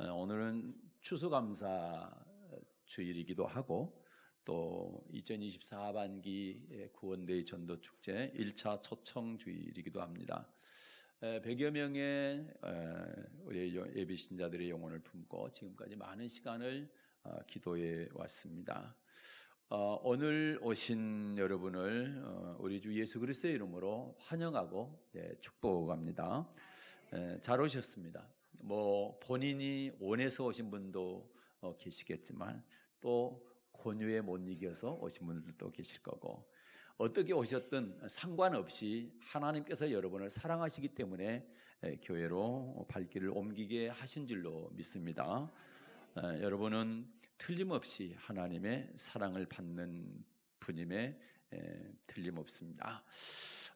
오늘은 추수감사 주일이기도 하고 또 2024 하반기 구원대의 전도축제 1차 초청주일이기도 합니다. 100여 명의 우리 예비신자들의 영혼을 품고 지금까지 많은 시간을 기도해 왔습니다. 오늘 오신 여러분을 우리 주 예수 그리스도의 이름으로 환영하고 축복합니다. 잘 오셨습니다. 본인이 원해서 오신 분도 계시겠지만 또 권유에 못 이겨서 오신 분들도 계실 거고, 어떻게 오셨든 상관없이 하나님께서 여러분을 사랑하시기 때문에 교회로 발길을 옮기게 하신 줄로 믿습니다. 여러분은 틀림없이 하나님의 사랑을 받는 분임에 틀림없습니다.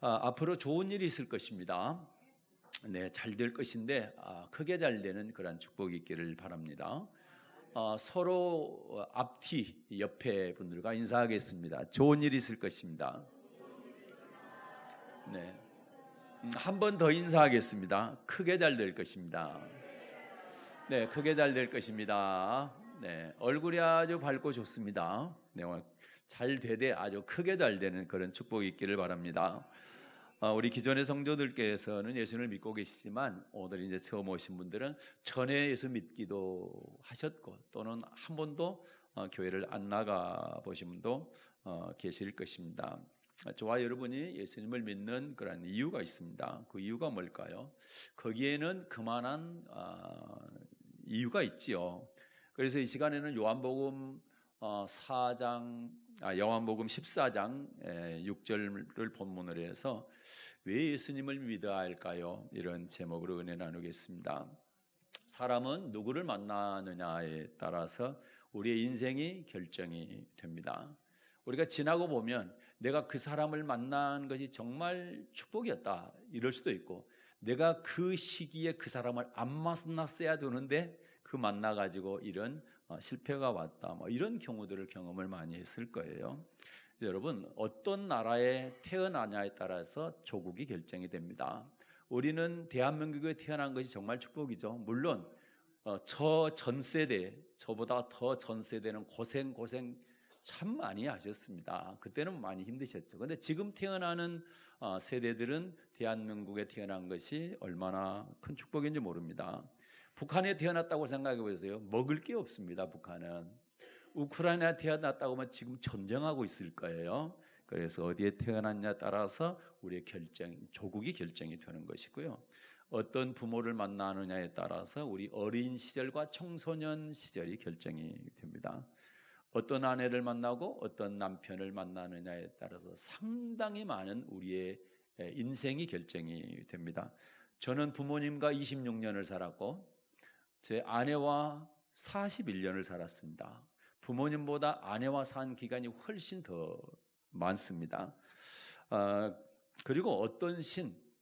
앞으로 좋은 일이 있을 것입니다. 잘 될 것인데 크게 잘 되는 그런 축복이 있기를 바랍니다. 서로 앞뒤 옆에 분들과 인사하겠습니다. 좋은 일이 있을 것입니다. 한 번 더 인사하겠습니다. 크게 잘 될 것입니다. 크게 잘 될 것입니다. 얼굴이 아주 밝고 좋습니다. 잘 되되 아주 크게 잘 되는 그런 축복이 있기를 바랍니다. 우리 기존의 성도들께서는 예수를 믿고 계시지만 오늘 이제 처음 오신 분들은 전에 예수 믿기도 하셨고 또는 한 번도 교회를 안 나가 보신 분도 계실 것입니다. 저와 여러분이 예수님을 믿는 그런 이유가 있습니다. 그 이유가 뭘까요? 거기에는 그만한 이유가 있지요. 그래서 이 시간에는 요한복음 14장 6절을 본문으로 해서 왜 예수님을 믿어야 할까요? 이런 제목으로 은혜 나누겠습니다. 사람은 누구를 만나느냐에 따라서 우리의 인생이 결정이 됩니다. 우리가 지나고 보면 내가 그 사람을 만난 것이 정말 축복이었다 이럴 수도 있고, 내가 그 시기에 그 사람을 안 만났어야 되는데 그 만나가지고 이런 실패가 왔다, 이런 경우들을 경험을 많이 했을 거예요. 여러분, 어떤 나라에 태어나냐에 따라서 조국이 결정이 됩니다. 우리는 대한민국에 태어난 것이 정말 축복이죠. 물론 저 전 세대, 저보다 더 전 세대는 고생 참 많이 하셨습니다. 그때는 많이 힘드셨죠. 그런데 지금 태어나는 세대들은 대한민국에 태어난 것이 얼마나 큰 축복인지 모릅니다. 북한에 태어났다고 생각해 보세요. 먹을 게 없습니다. 북한은. 우크라이나에 태어났다고 하면 지금 전쟁하고 있을 거예요. 그래서 어디에 태어났냐에 따라서 우리의 조국이 결정이 되는 것이고요. 어떤 부모를 만나느냐에 따라서 우리 어린 시절과 청소년 시절이 결정이 됩니다. 어떤 아내를 만나고 어떤 남편을 만나느냐에 따라서 상당히 많은 우리의 인생이 결정이 됩니다. 저는 부모님과 26년을 살았고 제 아내와 41년을 살았습니다. 부모님보다 아내와 산 기간이 훨씬 더 많습니다. 그리고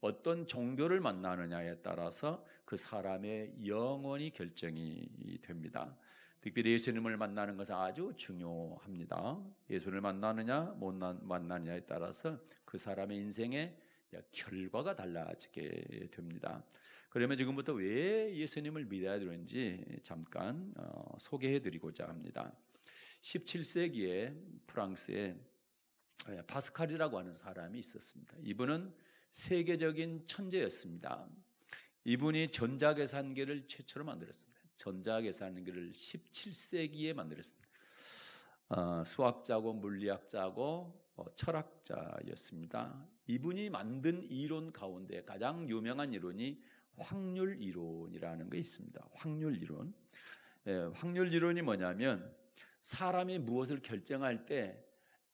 어떤 종교를 만나느냐에 따라서 그 사람의 영혼이 결정이 됩니다. 특별히 예수님을 만나는 것은 아주 중요합니다. 예수를 만나느냐 못 만나느냐에 따라서 그 사람의 인생의 결과가 달라지게 됩니다. 그러면 지금부터 왜 예수님을 믿어야 되는지 잠깐 소개해드리고자 합니다. 17세기에 프랑스에 파스칼이라고 하는 사람이 있었습니다. 이분은 세계적인 천재였습니다. 이분이 전자계산기를 최초로 만들었습니다. 전자계산기를 17세기에 만들었습니다. 수학자고 물리학자고 철학자였습니다. 이분이 만든 이론 가운데 가장 유명한 이론이 확률 이론이라는 게 있습니다. 확률 이론. 확률 이론이 뭐냐면 사람이 무엇을 결정할 때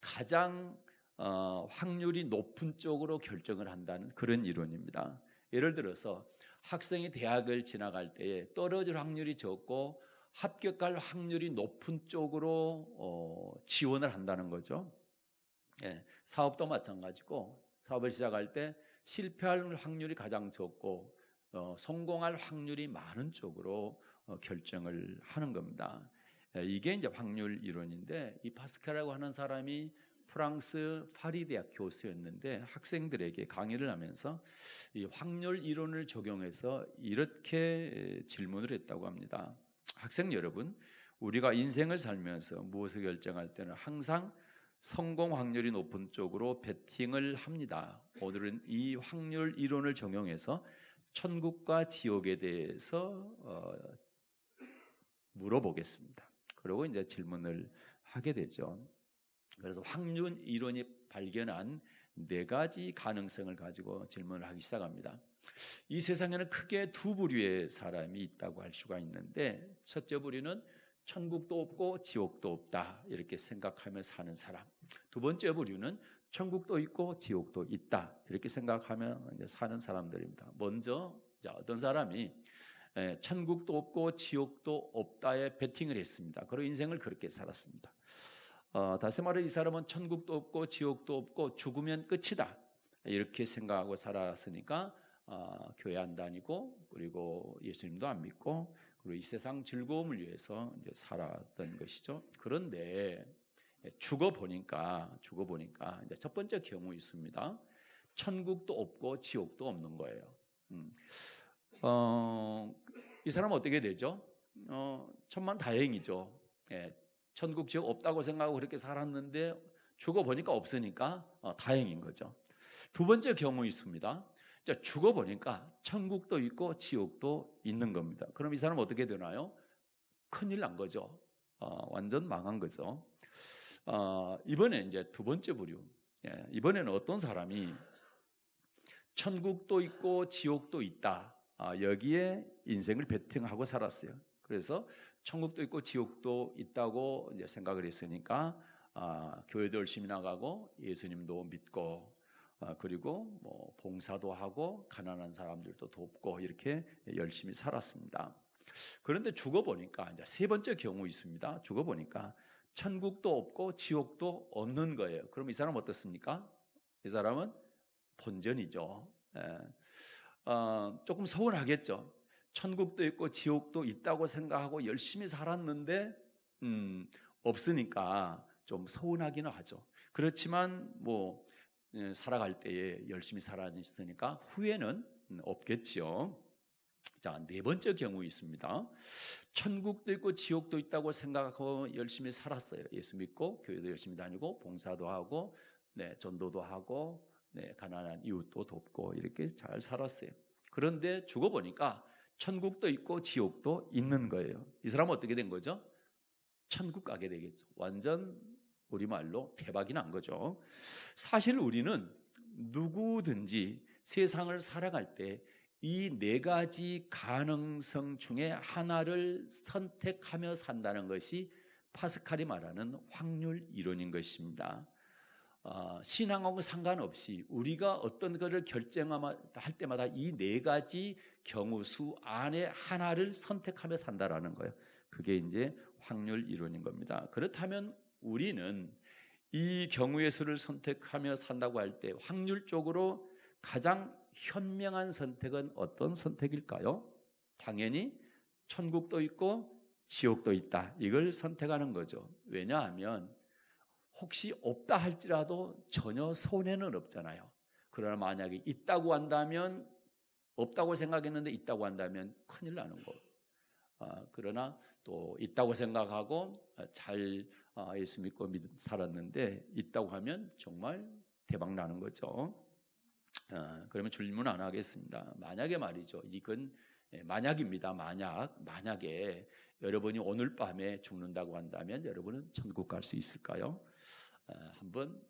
가장 확률이 높은 쪽으로 결정을 한다는 그런 이론입니다. 예를 들어서 학생이 대학을 지나갈 때에 떨어질 확률이 적고 합격할 확률이 높은 쪽으로 지원을 한다는 거죠. 사업도 마찬가지고 사업을 시작할 때 실패할 확률이 가장 적고 성공할 확률이 많은 쪽으로 결정을 하는 겁니다. 이게 이제 확률 이론인데, 이 파스칼이라고 하는 사람이 프랑스 파리 대학 교수였는데 학생들에게 강의를 하면서 이 확률 이론을 적용해서 이렇게 질문을 했다고 합니다. 학생 여러분, 우리가 인생을 살면서 무엇을 결정할 때는 항상 성공 확률이 높은 쪽으로 베팅을 합니다. 오늘은 이 확률 이론을 적용해서 천국과 지옥에 대해서 물어보겠습니다. 그리고 이제 질문을 하게 되죠. 그래서 확률 이론이 발견한 4가지 가능성을 가지고 질문을 하기 시작합니다. 이 세상에는 크게 2부류의 사람이 있다고 할 수가 있는데, 첫째 부류는 천국도 없고 지옥도 없다 이렇게 생각하며 사는 사람. 두 번째 부류는 천국도 있고 지옥도 있다 이렇게 생각하며 이제 사는 사람들입니다. 먼저 어떤 사람이 천국도 없고 지옥도 없다에 베팅을 했습니다. 그리고 인생을 그렇게 살았습니다. 다시 말해 이 사람은 천국도 없고 지옥도 없고 죽으면 끝이다 이렇게 생각하고 살았으니까 교회 안 다니고 그리고 예수님도 안 믿고 그리고 이 세상 즐거움을 위해서 이제 살았던 것이죠. 그런데 죽어 보니까 이제 첫 번째 경우 있습니다. 천국도 없고 지옥도 없는 거예요. 이 사람은 어떻게 되죠? 천만다행이죠. 천국 지옥 없다고 생각하고 그렇게 살았는데 죽어 보니까 없으니까 다행인 거죠. 두 번째 경우 있습니다. 죽어 보니까 천국도 있고 지옥도 있는 겁니다. 그럼 이 사람은 어떻게 되나요? 큰일 난 거죠. 완전 망한 거죠. 이번에 이제 두 번째 부류. 이번에는 어떤 사람이 천국도 있고 지옥도 있다. 여기에 인생을 베팅하고 살았어요. 그래서 천국도 있고 지옥도 있다고 이제 생각을 했으니까 교회도 열심히 나가고 예수님도 믿고 그리고 뭐 봉사도 하고 가난한 사람들도 돕고 이렇게 열심히 살았습니다. 그런데 죽어 보니까 이제 세 번째 경우 있습니다. 죽어 보니까 천국도 없고 지옥도 없는 거예요. 그럼 이 사람은 어떻습니까? 이 사람은 본전이죠. 조금 서운하겠죠. 천국도 있고 지옥도 있다고 생각하고 열심히 살았는데 없으니까 좀 서운하기는 하죠. 그렇지만 뭐 살아갈 때에 열심히 살았으니까 후회는 없겠죠. 자, 네 번째 경우 있습니다. 천국도 있고 지옥도 있다고 생각하고 열심히 살았어요. 예수 믿고 교회도 열심히 다니고 봉사도 하고 전도도 하고 가난한 이웃도 돕고 이렇게 잘 살았어요. 그런데 죽어보니까 천국도 있고 지옥도 있는 거예요. 이 사람은 어떻게 된 거죠? 천국 가게 되겠죠. 완전 우리말로 대박이 난 거죠. 사실 우리는 누구든지 세상을 살아갈 때 이 4가지 가능성 중에 하나를 선택하며 산다는 것이 파스칼이 말하는 확률 이론인 것입니다. 신앙하고 상관없이 우리가 어떤 것을 결정할 때마다 이 4가지 경우수 안에 하나를 선택하며 산다라는 거예요. 그게 이제 확률 이론인 겁니다. 그렇다면 우리는 이 경우의 수를 선택하며 산다고 할 때 확률적으로 가장 현명한 선택은 어떤 선택일까요? 당연히 천국도 있고 지옥도 있다. 이걸 선택하는 거죠. 왜냐하면 혹시 없다 할지라도 전혀 손해는 없잖아요. 그러나 만약에 있다고 한다면 없다고 생각했는데 있다고 한다면 큰일 나는 거. 그러나 또 있다고 생각하고 잘 예수 믿고 살았는데 있다고 하면 정말 대박 나는 거죠. 그러면 질문 안 하겠습니다. 만약에 말이죠. 이건 만약입니다. 만약에 여러분이 오늘 밤에 죽는다고 한다면 여러분은 천국 갈 수 있을까요? 한번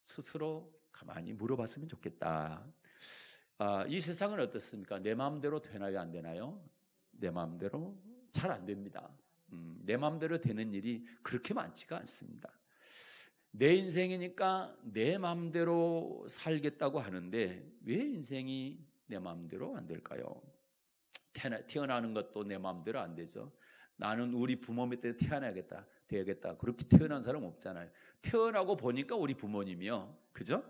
스스로 가만히 물어봤으면 좋겠다. 이 세상은 어떻습니까? 내 마음대로 되나요? 안 되나요? 내 마음대로 잘 안 됩니다. 내 마음대로 되는 일이 그렇게 많지가 않습니다. 내 인생이니까 내 마음대로 살겠다고 하는데 왜 인생이 내 마음대로 안 될까요? 태어나는 것도 내 마음대로 안 되죠. 나는 우리 부모 밑에 태어나야겠다, 되야겠다. 그렇게 태어난 사람 없잖아요. 태어나고 보니까 우리 부모님이요, 그죠?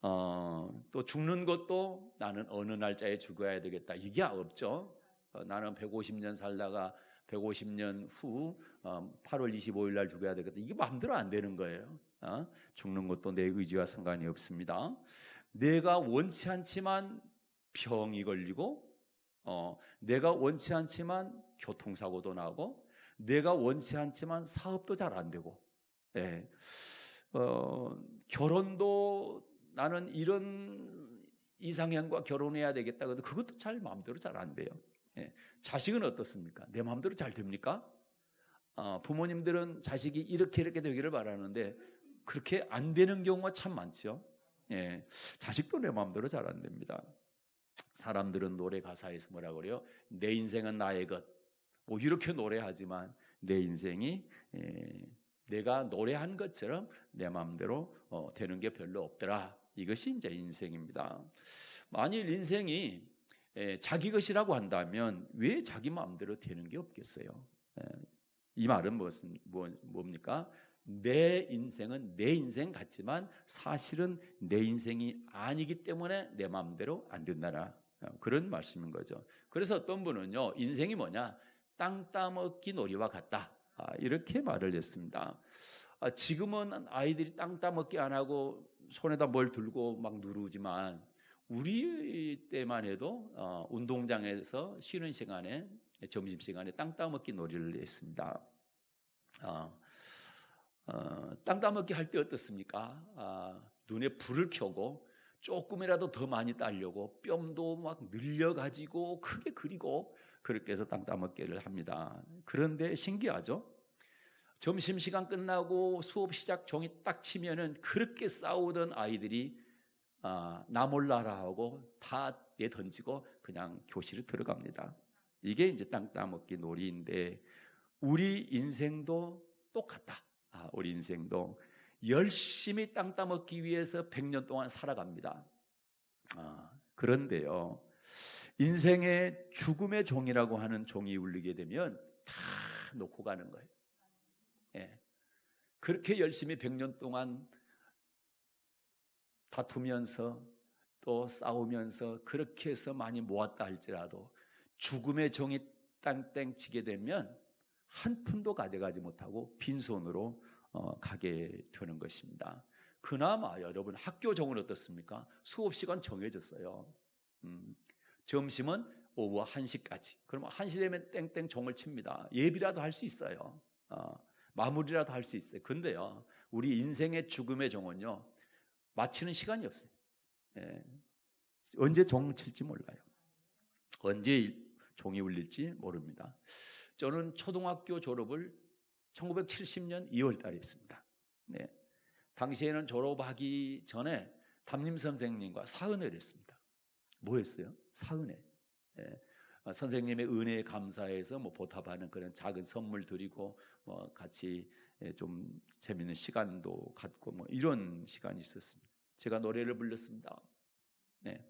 또 죽는 것도 나는 어느 날짜에 죽어야 되겠다. 이게 없죠. 나는 150년 살다가 150년 후 8월 25일 날 죽어야 되겠다. 이게 마음대로 안 되는 거예요. 죽는 것도 내 의지와 상관이 없습니다. 내가 원치 않지만 병이 걸리고, 내가 원치 않지만 교통사고도 나고, 내가 원치 않지만 사업도 잘 안 되고, 예. 결혼도 나는 이런 이상형과 결혼해야 되겠다. 근데 그것도 잘 마음대로 잘 안 돼요. 예. 자식은 어떻습니까? 내 마음대로 잘 됩니까? 부모님들은 자식이 이렇게 되기를 바라는데 그렇게 안 되는 경우가 참 많죠. 예. 자식도 내 마음대로 잘 안 됩니다. 사람들은 노래 가사에서 뭐라 그래요? 내 인생은 나의 것. 뭐 이렇게 노래하지만 내 인생이 내가 노래한 것처럼 내 마음대로 되는 게 별로 없더라. 이것이 이제 인생입니다. 만일 인생이 자기 것이라고 한다면 왜 자기 마음대로 되는 게 없겠어요? 이 말은 뭡니까? 내 인생은 내 인생 같지만 사실은 내 인생이 아니기 때문에 내 마음대로 안 된다라. 그런 말씀인 거죠. 그래서 어떤 분은요, 인생이 뭐냐? 땅 따먹기 놀이와 같다. 이렇게 말을 했습니다. 지금은 아이들이 땅 따먹기 안 하고 손에다 뭘 들고 막 누르지만 우리 때만 해도 운동장에서 쉬는 시간에, 점심시간에 땅 따먹기 놀이를 했습니다. 땅 따먹기 할 때 어떻습니까? 눈에 불을 켜고 조금이라도 더 많이 따려고 뼘도 막 늘려가지고 크게 그리고 그렇게 해서 땅 따먹기를 합니다. 그런데 신기하죠? 점심시간 끝나고 수업 시작 종이 딱 치면은 그렇게 싸우던 아이들이 나 몰라라 하고 다 내던지고 그냥 교실에 들어갑니다. 이게 이제 땅 따먹기 놀이인데 우리 인생도 똑같다. 우리 인생도 열심히 땅 따먹기 위해서 100년 동안 살아갑니다. 그런데요, 인생의 죽음의 종이라고 하는 종이 울리게 되면 다 놓고 가는 거예요. 예. 그렇게 열심히 100년 동안 다투면서 또 싸우면서 그렇게 해서 많이 모았다 할지라도 죽음의 종이 땅땡 치게 되면 한 푼도 가져가지 못하고 빈손으로 가게 되는 것입니다. 그나마 여러분 학교 종은 어떻습니까? 수업 시간 정해졌어요. 점심은 오후 1시까지. 그러면 1시 되면 땡땡 종을 칩니다. 예비라도 할 수 있어요. 마무리라도 할 수 있어요. 근데요, 우리 인생의 죽음의 종은요, 마치는 시간이 없어요. 예. 언제 종 칠지 몰라요. 언제 종이 울릴지 모릅니다. 저는 초등학교 졸업을 1970년 2월 달에 했습니다. 네. 당시에는 졸업하기 전에 담임 선생님과 사은회를 했습니다. 뭐 했어요? 사은회. 예. 선생님의 은혜에 감사해서 뭐 보답하는 그런 작은 선물 드리고 뭐 같이 좀 재밌는 시간도 갖고 뭐 이런 시간이 있었습니다. 제가 노래를 불렀습니다. 네.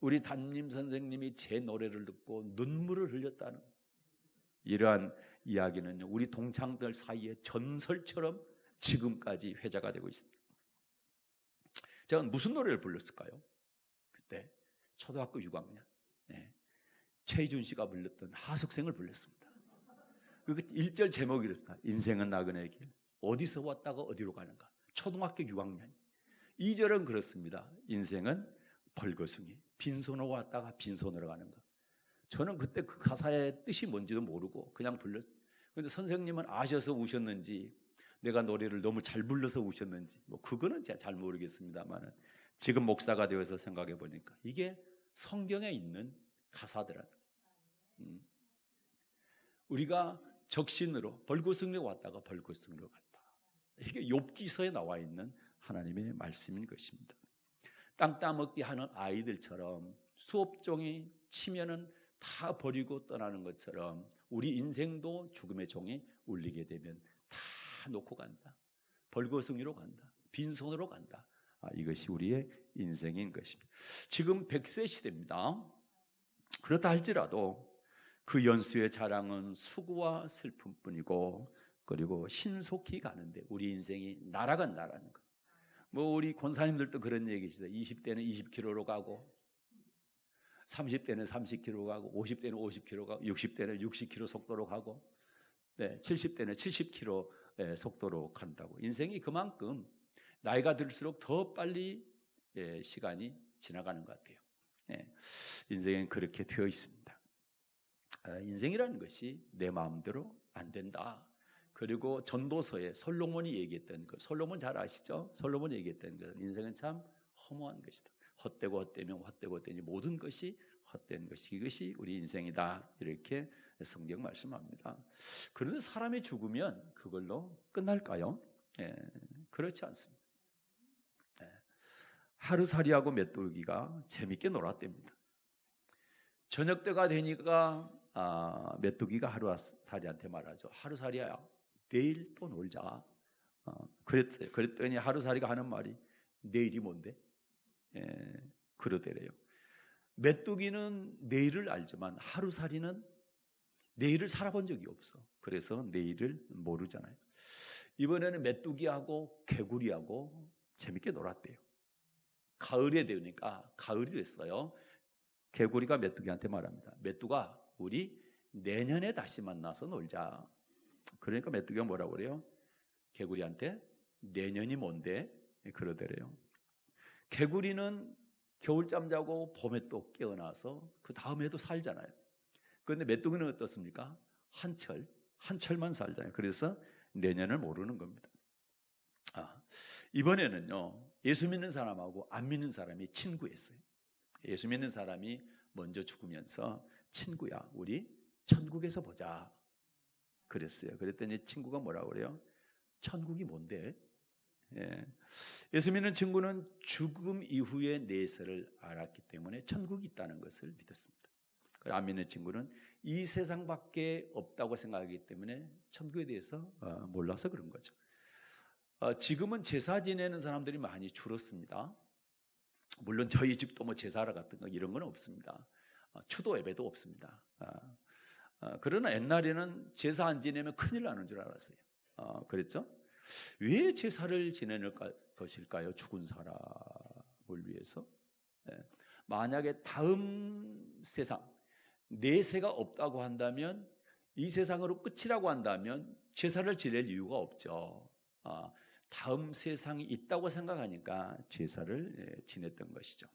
우리 담임 선생님이 제 노래를 듣고 눈물을 흘렸다는 이러한 이야기는 우리 동창들 사이에 전설처럼 지금까지 회자가 되고 있습니다. 제가 무슨 노래를 불렀을까요? 그때 초등학교 6학년 네. 최희준 씨가 불렀던 하석생을 불렀습니다. 그 1절 제목이 이렇습니다. 인생은 나그네 길, 어디서 왔다가 어디로 가는가. 초등학교 6학년. 2절은 그렇습니다. 인생은 벌거숭이, 빈손으로 왔다가 빈손으로 가는가. 저는 그때 그 가사의 뜻이 뭔지도 모르고 그냥 불렀어요. 그런데 선생님은 아셔서 우셨는지 내가 노래를 너무 잘 불러서 우셨는지 뭐 그거는 제가 잘 모르겠습니다만 지금 목사가 되어서 생각해 보니까 이게 성경에 있는 가사더라고요. 우리가 적신으로 벌거숭이로 왔다가 벌거숭이로 갔다. 이게 욥기서에 나와 있는 하나님의 말씀인 것입니다. 땅 따먹기 하는 아이들처럼 수업종이 치면은 다 버리고 떠나는 것처럼 우리 인생도 죽음의 종이 울리게 되면 다 놓고 간다. 벌거숭이로 간다. 빈손으로 간다. 이것이 우리의 인생인 것입니다. 지금 100세 시대입니다. 그렇다 할지라도 그 연수의 자랑은 수고와 슬픔뿐이고 그리고 신속히 가는데 우리 인생이 날아간다라는 것. 뭐 우리 권사님들도 그런 얘기시죠. 20대는 20km로 가고 30대는 30km 가고 50대는 50km 가고 60대는 60km 속도로 가고 네, 70대는 70km 속도로 간다고. 인생이 그만큼 나이가 들수록 더 빨리 시간이 지나가는 것 같아요. 인생은 그렇게 되어 있습니다. 인생이라는 것이 내 마음대로 안 된다. 그리고 전도서에 솔로몬이 얘기했던 것, 솔로몬 잘 아시죠? 솔로몬이 얘기했던 것, 인생은 참 허무한 것이다. 헛되고 헛되면 헛되고 헛되니 모든 것이 헛된 것이, 이것이 우리 인생이다. 이렇게 성경 말씀합니다. 그런데 사람이 죽으면 그걸로 끝날까요? 그렇지 않습니다. 하루살이하고 메뚜기가 재밌게 놀았답니다. 저녁 때가 되니까 메뚜기가 하루살이한테 말하죠. 하루살이야, 내일 또 놀자. 그랬어요. 그랬더니 하루살이가 하는 말이 내일이 뭔데? 그러더래요. 메뚜기는 내일을 알지만 하루살이는 내일을 살아본 적이 없어. 그래서 내일을 모르잖아요. 이번에는 메뚜기하고 개구리하고 재밌게 놀았대요. 가을이 되니까 가을이 됐어요. 개구리가 메뚜기한테 말합니다. 메뚜가, 우리 내년에 다시 만나서 놀자. 그러니까 메뚜기가 뭐라고 그래요? 개구리한테 내년이 뭔데? 그러더래요. 개구리는 겨울잠 자고 봄에 또 깨어나서 그 다음 해도 살잖아요. 그런데 메뚜기는 어떻습니까? 한철만 살잖아요. 그래서 내년을 모르는 겁니다. 이번에는요, 예수 믿는 사람하고 안 믿는 사람이 친구였어요. 예수 믿는 사람이 먼저 죽으면서 친구야, 우리 천국에서 보자 그랬어요. 그랬더니 친구가 뭐라고 그래요? 천국이 뭔데? 예수 믿는 친구는 죽음 이후의 내세를 알았기 때문에 천국이 있다는 것을 믿었습니다. 안 믿는 친구는 이 세상밖에 없다고 생각하기 때문에 천국에 대해서 몰라서 그런 거죠. 지금은 제사 지내는 사람들이 많이 줄었습니다. 물론 저희 집도 뭐 제사라 같은 거 이런 건 없습니다. 추도 예배도 없습니다. 그러나 옛날에는 제사 안 지내면 큰일 나는 줄 알았어요. 그랬죠? 왜 제사를 지내는 것일까요? 죽은 사람을 위해서. 만약에 다음 세상, 내세가 없다고 한다면, 이 세상으로 끝이라고 한다면 제사를 지낼 이유가 없죠. 다음 세상이 있다고 생각하니까 제사를 지냈던 것이죠.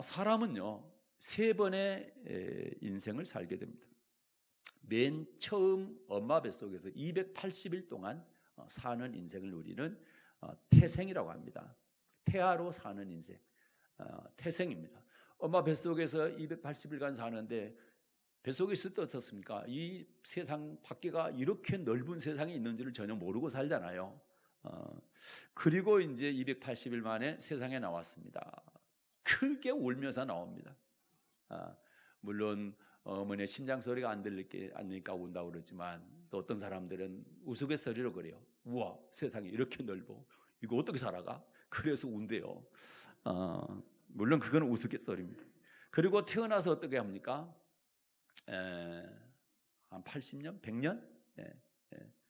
사람은요, 3번의 인생을 살게 됩니다. 맨 처음 엄마 뱃속에서 280일 동안 사는 인생을 우리는 태생이라고 합니다. 태아로 사는 인생, 태생입니다. 엄마 뱃속에서 280일간 사는데 뱃속에 있을 때 어떻습니까? 이 세상 밖에가 이렇게 넓은 세상이 있는지를 전혀 모르고 살잖아요. 그리고 이제 280일 만에 세상에 나왔습니다. 크게 울면서 나옵니다. 물론 어머니의 심장 소리가 안 들리니까 운다고 그러지만, 또 어떤 사람들은 우스갯소리로 그래요. 우와, 세상이 이렇게 넓어, 이거 어떻게 살아가? 그래서 운대요. 물론 그건 우스갯소리입니다. 그리고 태어나서 어떻게 합니까? 한 80년? 100년?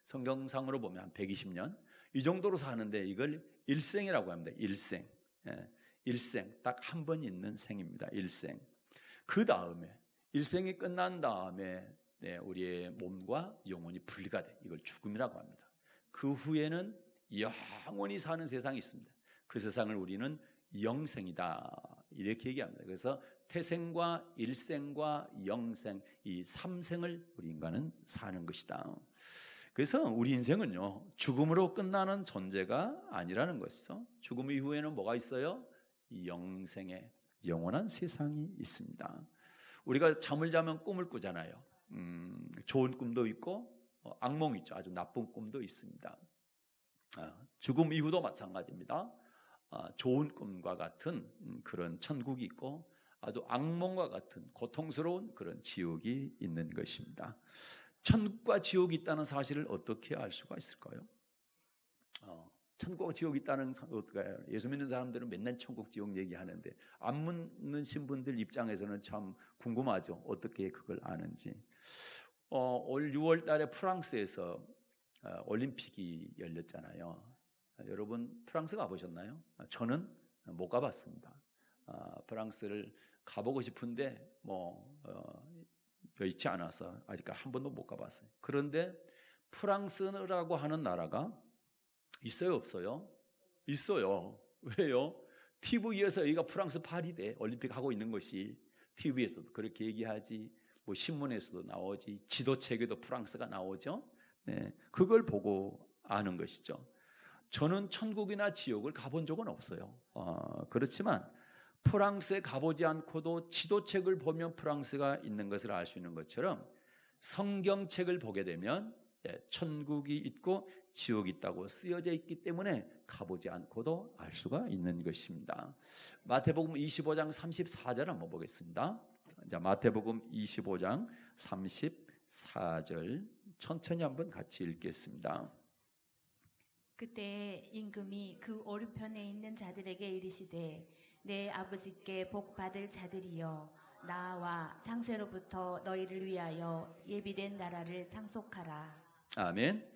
성경상으로 보면 한 120년? 이 정도로 사는데 이걸 일생이라고 합니다. 일생. 일생. 딱 한 번 있는 생입니다. 일생. 그 다음에, 일생이 끝난 다음에 우리의 몸과 영혼이 분리가 돼. 이걸 죽음이라고 합니다. 그 후에는 영원히 사는 세상이 있습니다. 그 세상을 우리는 영생이다, 이렇게 얘기합니다. 그래서 태생과 일생과 영생, 이 3생을 우리 인간은 사는 것이다. 그래서 우리 인생은요, 죽음으로 끝나는 존재가 아니라는 것이죠. 죽음 이후에는 뭐가 있어요? 영생의 영원한 세상이 있습니다. 우리가 잠을 자면 꿈을 꾸잖아요. 좋은 꿈도 있고 악몽이 있죠. 아주 나쁜 꿈도 있습니다. 죽음 이후도 마찬가지입니다. 좋은 꿈과 같은 그런 천국이 있고, 아주 악몽과 같은 고통스러운 그런 지옥이 있는 것입니다. 천국과 지옥이 있다는 사실을 어떻게 알 수가 있을까요? 천국과 지옥이 있다는, 예수 믿는 사람들은 맨날 천국 지옥 얘기하는데 안 믿는 분들 입장에서는 참 궁금하죠. 어떻게 그걸 아는지. 올 6월 달에 프랑스에서 올림픽이 열렸잖아요. 여러분 프랑스 가보셨나요? 저는 못 가봤습니다. 프랑스를 가보고 싶은데 여의치 않아서 아직 한 번도 못 가봤어요. 그런데 프랑스라고 하는 나라가 있어요, 없어요? 있어요. 왜요? TV에서 여기가 프랑스 파리대 올림픽 하고 있는 것이 TV에서도 그렇게 얘기하지, 뭐 신문에서도 나오지, 지도책에도 프랑스가 나오죠. 네, 그걸 보고 아는 것이죠. 저는 천국이나 지옥을 가본 적은 없어요. 그렇지만 프랑스에 가보지 않고도 지도책을 보면 프랑스가 있는 것을 알 수 있는 것처럼 성경책을 보게 되면 천국이 있고 지옥이 있다고 쓰여져 있기 때문에 가보지 않고도 알 수가 있는 것입니다. 마태복음 25장 34절 한번 보겠습니다. 자, 마태복음 25장 34절 천천히 한번 같이 읽겠습니다. 그때 임금이 그 오른편에 있는 자들에게 이르시되 내 아버지께 복 받을 자들이여 나와 창세로부터 너희를 위하여 예비된 나라를 상속하라. 아멘.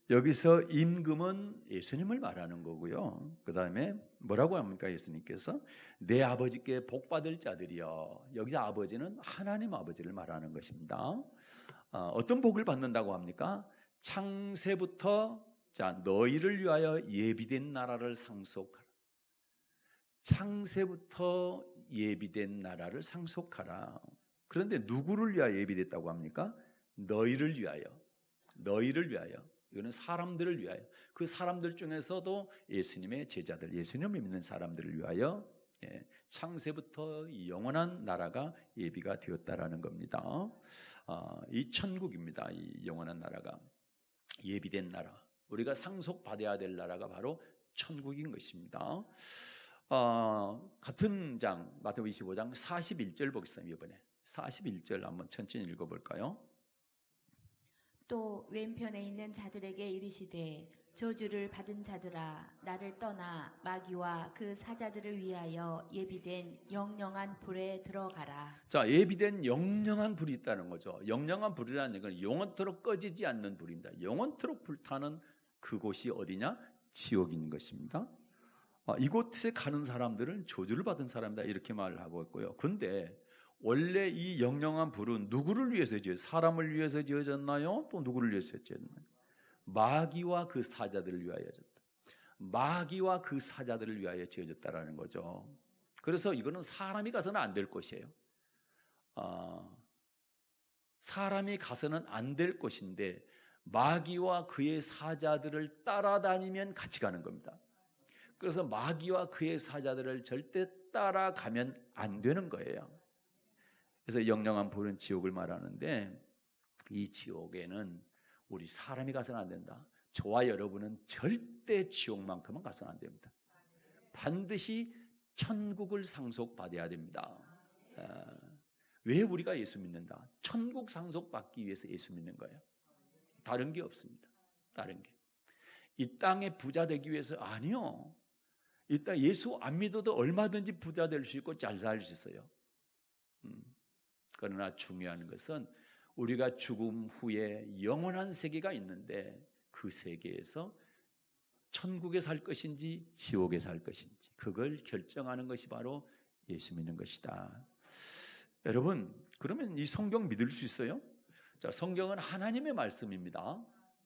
여기서 임금은 예수님을 말하는 거고요. 그 다음에 뭐라고 합니까? 예수님께서 내 아버지께 복 받을 자들이여. 여기서 아버지는 하나님 아버지를 말하는 것입니다. 어떤 복을 받는다고 합니까? 창세부터 자 너희를 위하여 예비된 나라를 상속하라. 창세부터 예비된 나라를 상속하라. 그런데 누구를 위하여 예비됐다고 합니까? 너희를 위하여. 너희를 위하여. 이거는 사람들을 위하여. 그 사람들 중에서도 예수님의 제자들, 예수님을 믿는 사람들을 위하여 창세부터 영원한 나라가 예비가 되었다라는 겁니다. 이 천국입니다. 이 영원한 나라가 예비된 나라. 우리가 상속받아야 될 나라가 바로 천국인 것입니다. 같은 장 마태복음 25장 41절 보겠습니다. 이번에 41절 한번 천천히 읽어볼까요? 또 왼편에 있는 자들에게 이르시되 저주를 받은 자들아 나를 떠나 마귀와 그 사자들을 위하여 예비된 영영한 불에 들어가라. 자, 예비된 영영한 불이 있다는 거죠. 영영한 불이라는 건 영원토록 꺼지지 않는 불입니다. 영원토록 불타는 그곳이 어디냐? 지옥인 것입니다. 이곳에 가는 사람들은 저주를 받은 사람이다 이렇게 말을 하고 있고요. 근데 원래 이 영영한 불은 누구를 위해서 지어졌나요? 사람을 위해서 지어졌나요? 또 누구를 위해서 지어졌나요? 마귀와 그 사자들을 위하여졌다. 마귀와 그 사자들을 위하여 지어졌다라는 거죠. 그래서 이거는 사람이 가서는 안 될 것이에요. 사람이 가서는 안 될 것인데 마귀와 그의 사자들을 따라다니면 같이 가는 겁니다. 그래서 마귀와 그의 사자들을 절대 따라가면 안 되는 거예요. 그래서 영영한 불은 지옥을 말하는데 이 지옥에는 우리 사람이 가서는 안 된다. 저와 여러분은 절대 지옥만큼은 가서는 안 됩니다. 반드시 천국을 상속받아야 됩니다. 왜 우리가 예수 믿는다? 천국 상속받기 위해서 예수 믿는 거예요. 다른 게 없습니다. 다른 게. 이 땅에 부자 되기 위해서 아니요. 이 땅 예수 안 믿어도 얼마든지 부자 될 수 있고 잘 살 수 있어요. 그러나 중요한 것은 우리가 죽음 후에 영원한 세계가 있는데 그 세계에서 천국에 살 것인지 지옥에 살 것인지 그걸 결정하는 것이 바로 예수 믿는 것이다. 여러분, 그러면 이 성경 믿을 수 있어요? 자, 성경은 하나님의 말씀입니다.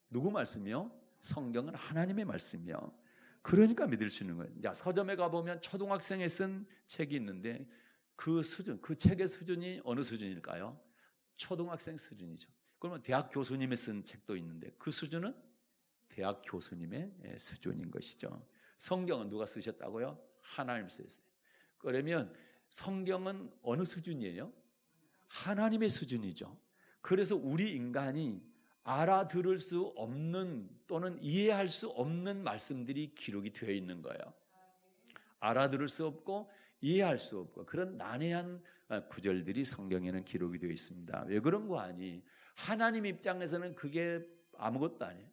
누구 말씀이요? 성경은 하나님의 말씀이요. 그러니까 믿을 수 있는 거예요. 자, 서점에 가보면 초등학생이 쓴 책이 있는데 그 수준, 그 책의 수준이 어느 수준일까요? 초등학생 수준이죠. 그러면 대학 교수님이 쓴 책도 있는데 그 수준은 대학 교수님의 수준인 것이죠. 성경은 누가 쓰셨다고요? 하나님 쓰셨어요. 그러면 성경은 어느 수준이에요? 하나님의 수준이죠. 그래서 우리 인간이 알아들을 수 없는 또는 이해할 수 없는 말씀들이 기록이 되어 있는 거예요. 알아들을 수 없고 이해할 수 없고 그런 난해한 구절들이 성경에는 기록이 되어 있습니다. 왜 그런 거 아니? 하나님 입장에서는 그게 아무것도 아니에요.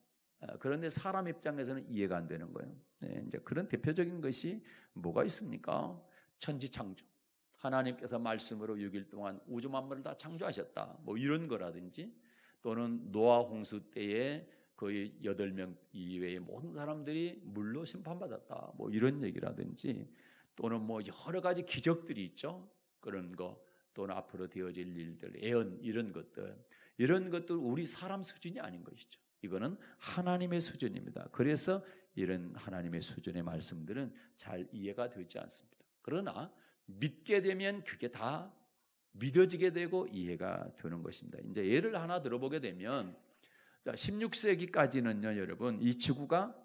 그런데 사람 입장에서는 이해가 안 되는 거예요. 네, 이제 그런 대표적인 것이 뭐가 있습니까? 천지창조. 하나님께서 말씀으로 6일 동안 우주 만물을 다 창조하셨다. 뭐 이런 거라든지 또는 노아 홍수 때에 거의 8명 이외의 모든 사람들이 물로 심판받았다. 뭐 이런 얘기라든지 또는 뭐 여러 가지 기적들이 있죠. 그런 거 또는 앞으로 되어질 일들, 예언 이런 것들 우리 사람 수준이 아닌 것이죠. 이거는 하나님의 수준입니다. 그래서 이런 하나님의 수준의 말씀들은 잘 이해가 되지 않습니다. 그러나 믿게 되면 그게 다 믿어지게 되고 이해가 되는 것입니다. 이제 예를 하나 들어보게 되면, 자, 16세기까지는요, 여러분, 이 지구가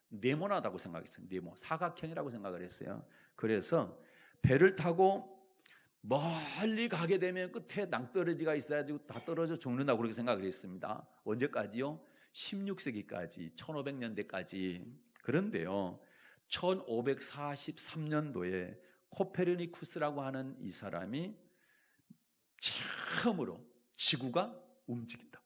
네모나다고 생각했어요. 네모, 사각형이라고 생각을 했어요. 그래서 배를 타고 멀리 가게 되면 끝에 낭떠러지가 있어야지고 다 떨어져 죽는다고 그렇게 생각을 했습니다. 언제까지요? 16세기까지, 1500년대까지. 그런데요, 1543년도에 코페르니쿠스라고 하는 이 사람이 처음으로 지구가 움직인다.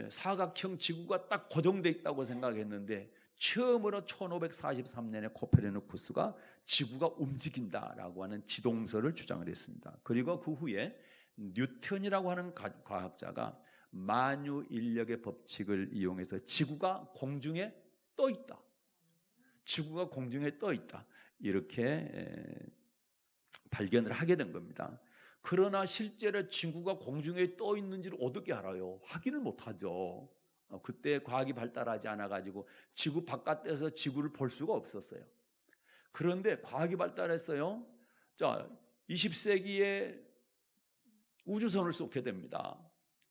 사각형 지구가 딱 고정되어 있다고 생각했는데 처음으로 1543년에 코페르니쿠스가 지구가 움직인다라고 하는 지동설을 주장을 했습니다. 그리고 그 후에 뉴턴이라고 하는 과학자가 만유인력의 법칙을 이용해서 지구가 공중에 떠 있다. 지구가 공중에 떠 있다. 이렇게 발견을 하게 된 겁니다. 그러나 실제로 지구가 공중에 떠 있는지를 어떻게 알아요? 확인을 못하죠. 그때 과학이 발달하지 않아가지고 지구 바깥에서 지구를 볼 수가 없었어요. 그런데 과학이 발달했어요. 자, 20세기에 우주선을 쏘게 됩니다.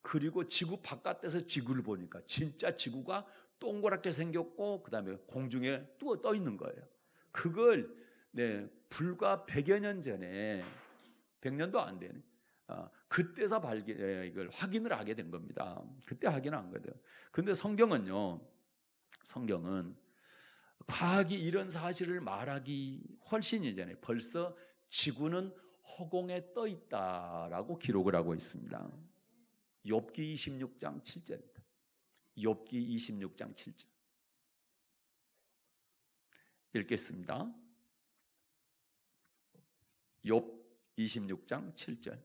그리고 지구 바깥에서 지구를 보니까 진짜 지구가 동그랗게 생겼고 그 다음에 공중에 떠 있는 거예요. 그걸 불과 100여 년 전에 100년도 안 되는 그때서 이걸 확인을 하게 된 겁니다. 그때 확인한 거예요. 그런데 성경은 과학이 이런 사실을 말하기 훨씬 이전에 벌써 지구는 허공에 떠 있다라고 기록을 하고 있습니다. 욥기 26장 7절입니다. 욥기 26장 7절 읽겠습니다. 욥 26장 7절.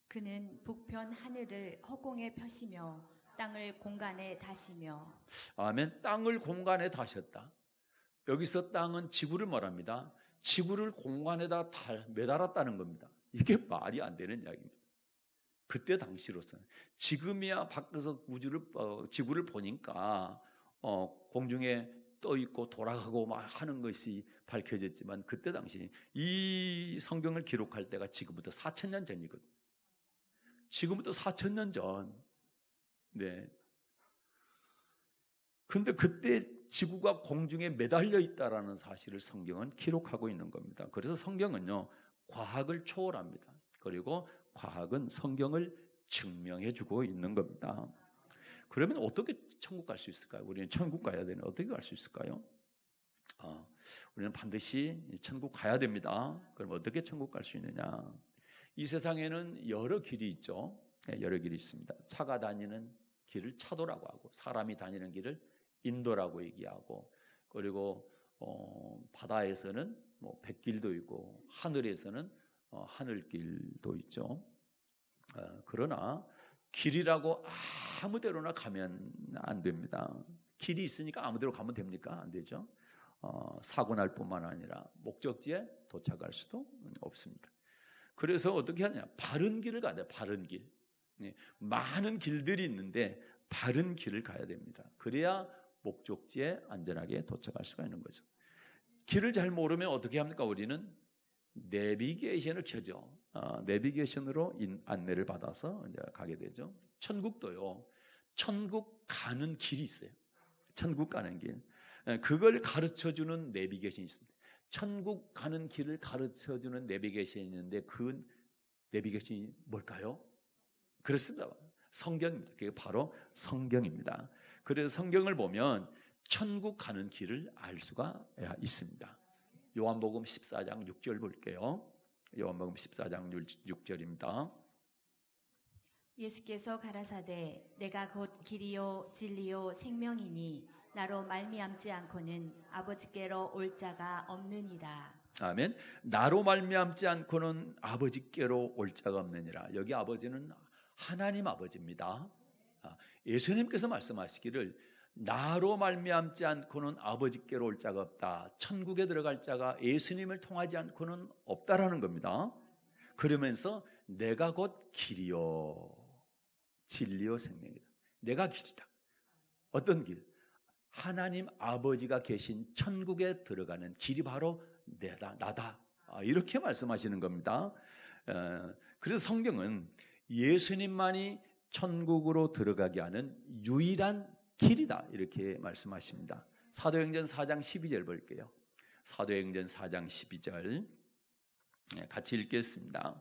그는 북편 하늘을 허공에 펴시며 땅을 공간에 다시며. 아멘. 땅을 공간에 다셨다. 여기서 땅은 지구를 말합니다. 지구를 공간에다 매달았다는 겁니다. 이게 말이 안 되는 이야기입니다. 그때 당시로서는. 지금이야 밖에서 지구를 보니까 공중에 떠 있고 돌아가고 막 하는 것이 밝혀졌지만 그때 당시 이 성경을 기록할 때가 지금부터 4,000년 전이거든요. 지금부터 4,000년 전. 네. 근데 그때 지구가 공중에 매달려 있다라는 사실을 성경은 기록하고 있는 겁니다. 그래서 성경은요, 과학을 초월합니다. 그리고 과학은 성경을 증명해 주고 있는 겁니다. 그러면 어떻게 천국 갈 수 있을까요? 우리는 천국 가야 되는데 어떻게 갈 수 있을까요? 우리는 반드시 천국 가야 됩니다. 그럼 어떻게 천국 갈 수 있느냐? 이 세상에는 여러 길이 있죠. 여러 길이 있습니다. 차가 다니는 길을 차도라고 하고, 사람이 다니는 길을 인도라고 얘기하고, 그리고 바다에서는 뱃길도 있고, 하늘에서는 하늘길도 있죠. 그러나 길이라고 아무데로나 가면 안 됩니다. 길이 있으니까 아무데로 가면 됩니까? 안 되죠. 사고 날 뿐만 아니라 목적지에 도착할 수도 없습니다. 그래서 어떻게 하냐? 바른 길을 가야 돼요. 바른 길. 많은 길들이 있는데 바른 길을 가야 됩니다. 그래야 목적지에 안전하게 도착할 수가 있는 거죠. 길을 잘 모르면 어떻게 합니까? 우리는 내비게이션을 켜죠. 내비게이션으로 안내를 받아서 이제 가게 되죠. 천국도요. 천국 가는 길이 있어요. 천국 가는 길. 그걸 가르쳐주는 내비게이션이 있습니다. 천국 가는 길을 가르쳐주는 내비게이션이 있는데 그 내비게이션이 뭘까요? 그렇습니다. 성경입니다. 그게 바로 성경입니다. 그래서 성경을 보면 천국 가는 길을 알 수가 있습니다. 요한복음 14장 6절 볼게요. 요한복음 14장 6절입니다. 예수께서 가라사대 내가 곧 길이요 진리요 생명이니 나로 말미암지 않고는 아버지께로 올 자가 없느니라. 아멘. 나로 말미암지 않고는 아버지께로 올 자가 없느니라. 여기 아버지는 하나님 아버지입니다. 예수님께서 말씀하시기를 나로 말미암지 않고는 아버지께로 올 자가 없다. 천국에 들어갈 자가 예수님을 통하지 않고는 없다라는 겁니다. 그러면서 내가 곧 길이요 진리요 생명이다. 내가 길이다. 어떤 길? 하나님 아버지가 계신 천국에 들어가는 길이 바로 나다. 이렇게 말씀하시는 겁니다. 그래서 성경은 예수님만이 천국으로 들어가게 하는 유일한 길이다 이렇게 말씀하십니다. 사도행전 4장 12절 볼게요. 사도행전 4장 12절 같이 읽겠습니다.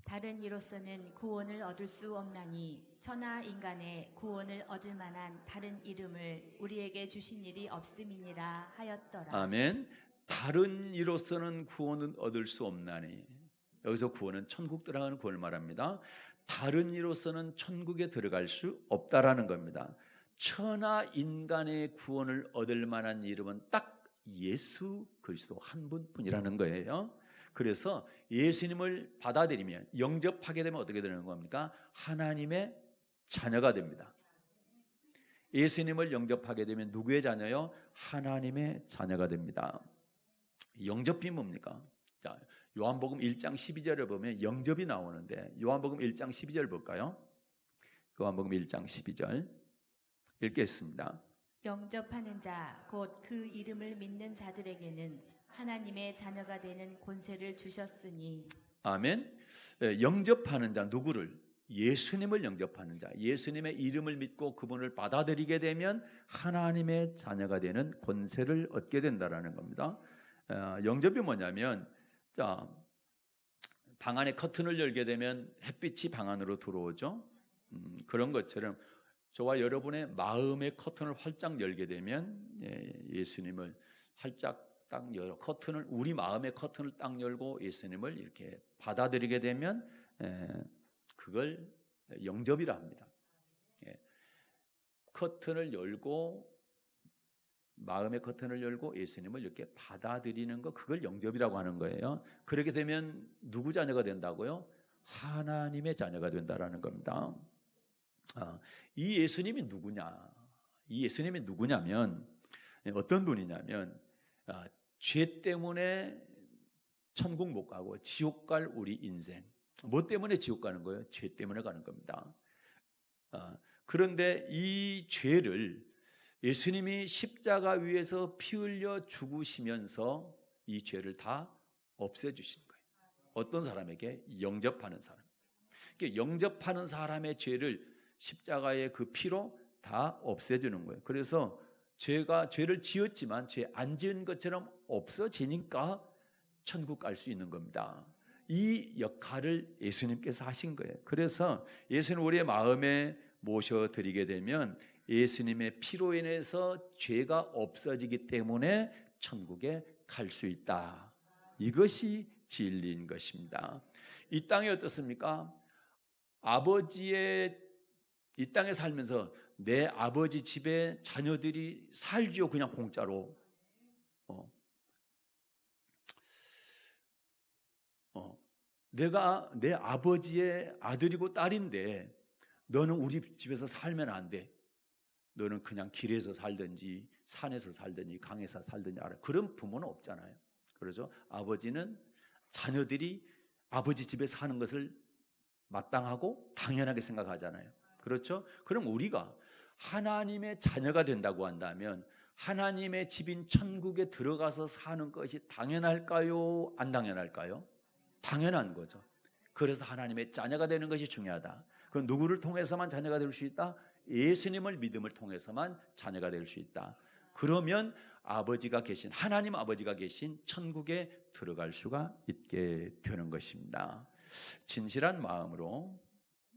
다른 이로서는 구원을 얻을 수 없나니 천하 인간의 구원을 얻을 만한 다른 이름을 우리에게 주신 일이 없음이니라 하였더라. 아멘. 다른 이로서는 구원은 얻을 수 없나니, 여기서 구원은 천국 들어가는 구원을 말합니다. 다른 이로서는 천국에 들어갈 수 없다라는 겁니다. 천하 인간의 구원을 얻을 만한 이름은 딱 예수 그리스도 한 분뿐이라는 거예요. 그래서 예수님을 받아들이면, 영접하게 되면 어떻게 되는 겁니까? 하나님의 자녀가 됩니다. 예수님을 영접하게 되면 누구의 자녀요? 하나님의 자녀가 됩니다. 영접이 뭡니까? 자, 요한복음 1장 12절을 보면 영접이 나오는데, 요한복음 1장 12절 볼까요? 요한복음 1장 12절 읽겠습니다. 영접하는 자 곧 그 이름을 믿는 자들에게는 하나님의 자녀가 되는 권세를 주셨으니. 아멘. 영접하는 자, 누구를? 예수님을 영접하는 자, 예수님의 이름을 믿고 그분을 받아들이게 되면 하나님의 자녀가 되는 권세를 얻게 된다라는 겁니다. 영접이 뭐냐면, 자, 방 안에 커튼을 열게 되면 햇빛이 방 안으로 들어오죠. 그런 것처럼 저와 여러분의 마음의 커튼을 활짝 열게 되면, 예수님을 활짝 딱 열어, 커튼을, 우리 마음의 커튼을 딱 열고 예수님을 이렇게 받아들이게 되면 그걸 영접이라 합니다. 커튼을 열고, 마음의 커튼을 열고 예수님을 이렇게 받아들이는 거, 그걸 영접이라고 하는 거예요. 그렇게 되면 누구 자녀가 된다고요? 하나님의 자녀가 된다라는 겁니다. 이 예수님이 누구냐? 이 예수님이 누구냐면, 어떤 분이냐면, 죄 때문에 천국 못 가고 지옥 갈 우리 인생. 뭐 때문에 지옥 가는 거예요? 죄 때문에 가는 겁니다. 그런데 이 죄를 예수님이 십자가 위에서 피 흘려 죽으시면서 이 죄를 다 없애주신 거예요. 어떤 사람에게? 영접하는 사람. 그러니까 영접하는 사람의 죄를 십자가의 그 피로 다 없애주는 거예요. 그래서 죄를 지었지만 죄 안 지은 것처럼 없어지니까 천국 갈 수 있는 겁니다. 이 역할을 예수님께서 하신 거예요. 그래서 예수님 우리의 마음에 모셔드리게 되면 예수님의 피로 인해서 죄가 없어지기 때문에 천국에 갈 수 있다. 이것이 진리인 것입니다. 이 땅이 어떻습니까? 이 땅에 살면서 내 아버지 집에 자녀들이 살죠. 그냥 공짜로. 내가 내 아버지의 아들이고 딸인데 너는 우리 집에서 살면 안 돼. 너는 그냥 길에서 살든지 산에서 살든지 강에서 살든지 알아. 그런 부모는 없잖아요. 그렇죠? 아버지는 자녀들이 아버지 집에 사는 것을 마땅하고 당연하게 생각하잖아요. 그렇죠? 그럼 우리가 하나님의 자녀가 된다고 한다면 하나님의 집인 천국에 들어가서 사는 것이 당연할까요? 안 당연할까요? 당연한 거죠. 그래서 하나님의 자녀가 되는 것이 중요하다. 그건 누구를 통해서만 자녀가 될 수 있다? 예수님을 믿음을 통해서만 자녀가 될 수 있다. 그러면 하나님 아버지가 계신 천국에 들어갈 수가 있게 되는 것입니다. 진실한 마음으로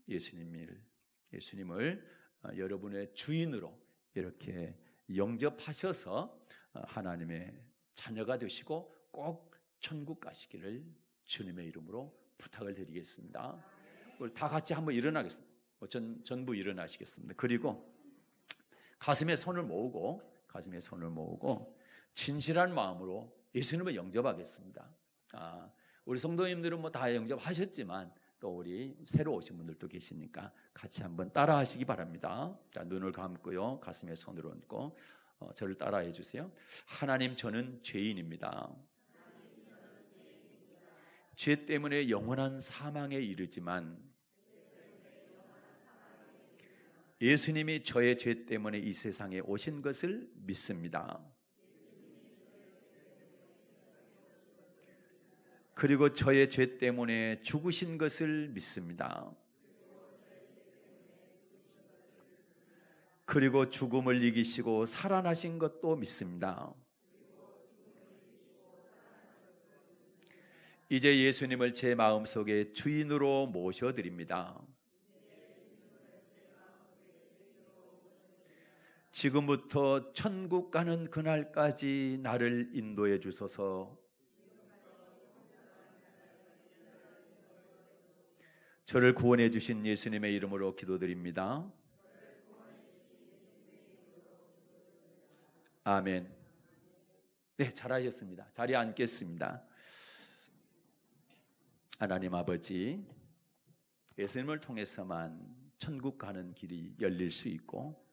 예수님을 여러분의 주인으로 이렇게 영접하셔서 하나님의 자녀가 되시고 꼭 천국 가시기를 주님의 이름으로 부탁을 드리겠습니다. 우리 다 같이 한번 일어나겠습니다. 전부 일어나시겠습니다. 그리고 가슴에 손을 모으고 진실한 마음으로 예수님을 영접하겠습니다. 우리 성도님들은 뭐 다 영접하셨지만 또 우리 새로 오신 분들도 계시니까 같이 한번 따라하시기 바랍니다. 자, 눈을 감고요, 가슴에 손을 얹고 저를 따라해 주세요. 하나님, 저는 죄인입니다. 죄 때문에 영원한 사망에 이르지만 예수님이 저의 죄 때문에 이 세상에 오신 것을 믿습니다. 그리고 저의 죄 때문에 죽으신 것을 믿습니다. 그리고 죽음을 이기시고 살아나신 것도 믿습니다. 이제 예수님을 제 마음속에 주인으로 모셔드립니다. 지금부터 천국 가는 그날까지 나를 인도해 주소서. 저를 구원해 주신 예수님의 이름으로 기도드립니다. 아멘. 네, 잘하셨습니다. 자리에 앉겠습니다. 하나님 아버지, 예수님을 통해서만 천국 가는 길이 열릴 수 있고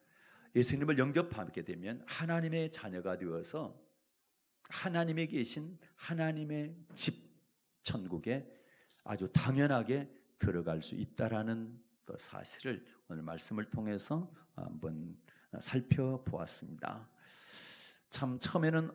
예수님을 영접하게 되면 하나님의 자녀가 되어서 하나님에 계신 하나님의 집 천국에 아주 당연하게 들어갈 수 있다라는 또 사실을 오늘 말씀을 통해서 한번 살펴보았습니다. 참 처음에는